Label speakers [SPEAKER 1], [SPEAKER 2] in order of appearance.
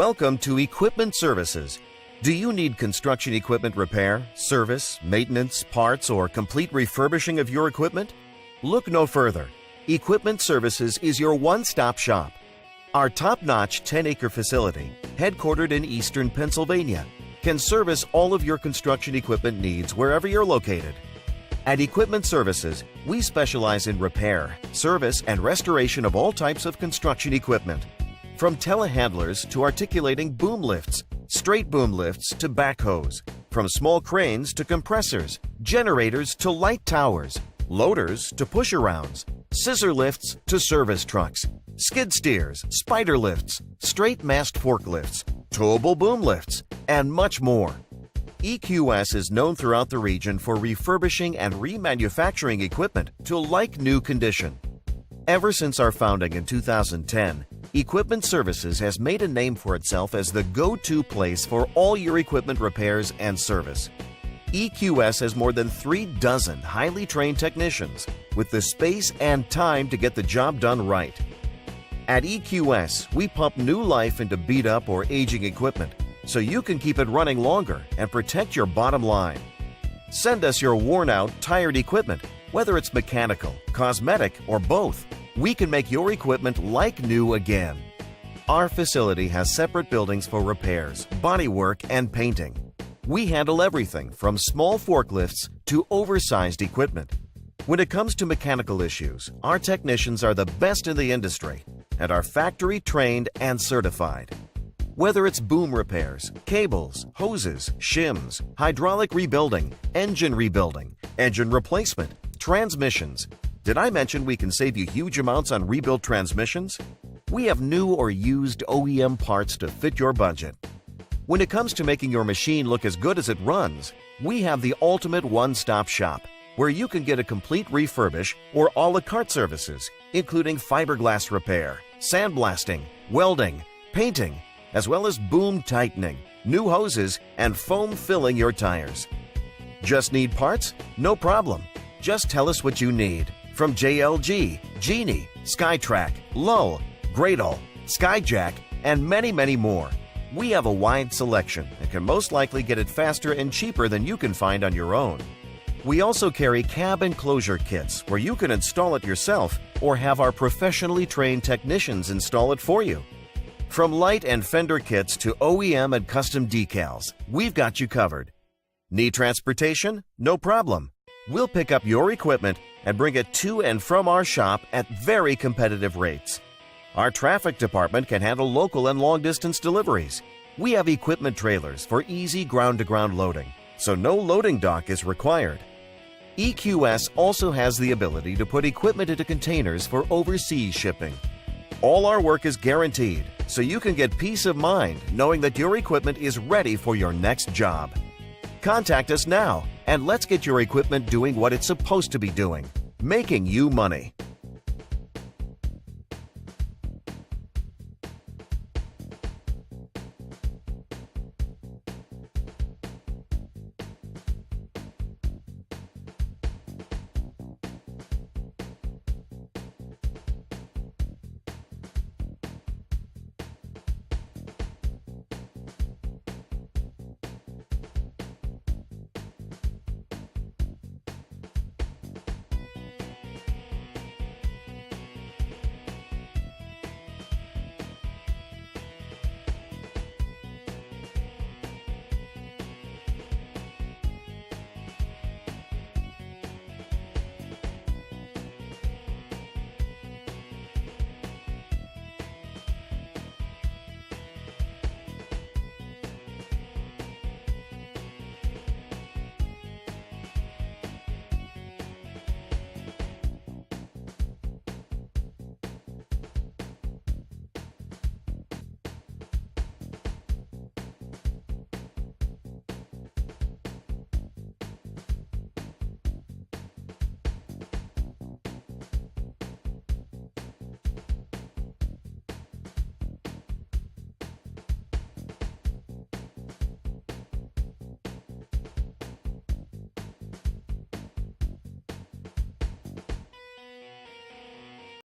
[SPEAKER 1] Welcome to Equipment Services. Do you need construction equipment repair, service, maintenance, parts, or complete refurbishing of your equipment? Look no further. Equipment Services is your one-stop shop. Our top-notch 10-acre facility, headquartered in eastern Pennsylvania, can service all of your construction equipment needs wherever you're located. At Equipment Services, we specialize in repair, service, and restoration of all types of construction equipment. From telehandlers to articulating boom lifts, straight boom lifts to backhoes, from small cranes to compressors, generators to light towers, loaders to push-arounds, scissor lifts to service trucks, skid steers, spider lifts, straight mast forklifts, towable boom lifts, and much more. EQS is known throughout the region for refurbishing and remanufacturing equipment to like-new condition. Ever since our founding in 2010, Equipment Services has made a name for itself as the go-to place for all your equipment repairs and service. EQS has more than 36 highly trained technicians with the space and time to get the job done right. At EQS, we pump new life into beat-up or aging equipment so you can keep it running longer and protect your bottom line. Send us your worn-out, tired equipment, whether it's mechanical, cosmetic, or both. We can make your equipment like new again. Our facility has separate buildings for repairs, bodywork, and painting. We handle everything from small forklifts to oversized equipment. When it comes to mechanical issues, our technicians are the best in the industry and are factory trained and certified. Whether it's boom repairs, cables, hoses, shims, hydraulic rebuilding, engine replacement, transmissions. Did I mention we can save you huge amounts on rebuilt transmissions? We have new or used OEM parts to fit your budget. When it comes to making your machine look as good as it runs, we have the ultimate one-stop shop where you can get a complete refurbish or a la carte services, including fiberglass repair, sandblasting, welding, painting, as well as boom tightening, new hoses, and foam filling your tires. Just need parts? No problem. Just tell us what you need. From JLG, Genie, SkyTrack, Lull, Gradle, Skyjack, and many, many more. We have a wide selection and can most likely get it faster and cheaper than you can find on your own. We also carry cab enclosure kits where you can install it yourself or have our professionally trained technicians install it for you. From light and fender kits to OEM and custom decals, we've got you covered. Need transportation? No problem. We'll pick up your equipment and bring it to and from our shop at very competitive rates. Our traffic department can handle local and long-distance deliveries. We have equipment trailers for easy ground-to-ground loading, so no loading dock is required. EQS also has the ability to put equipment into containers for overseas shipping. All our work is guaranteed, so you can get peace of mind knowing that your equipment is ready for your next job. Contact us now and let's get your equipment doing what it's supposed to be doing, making you money.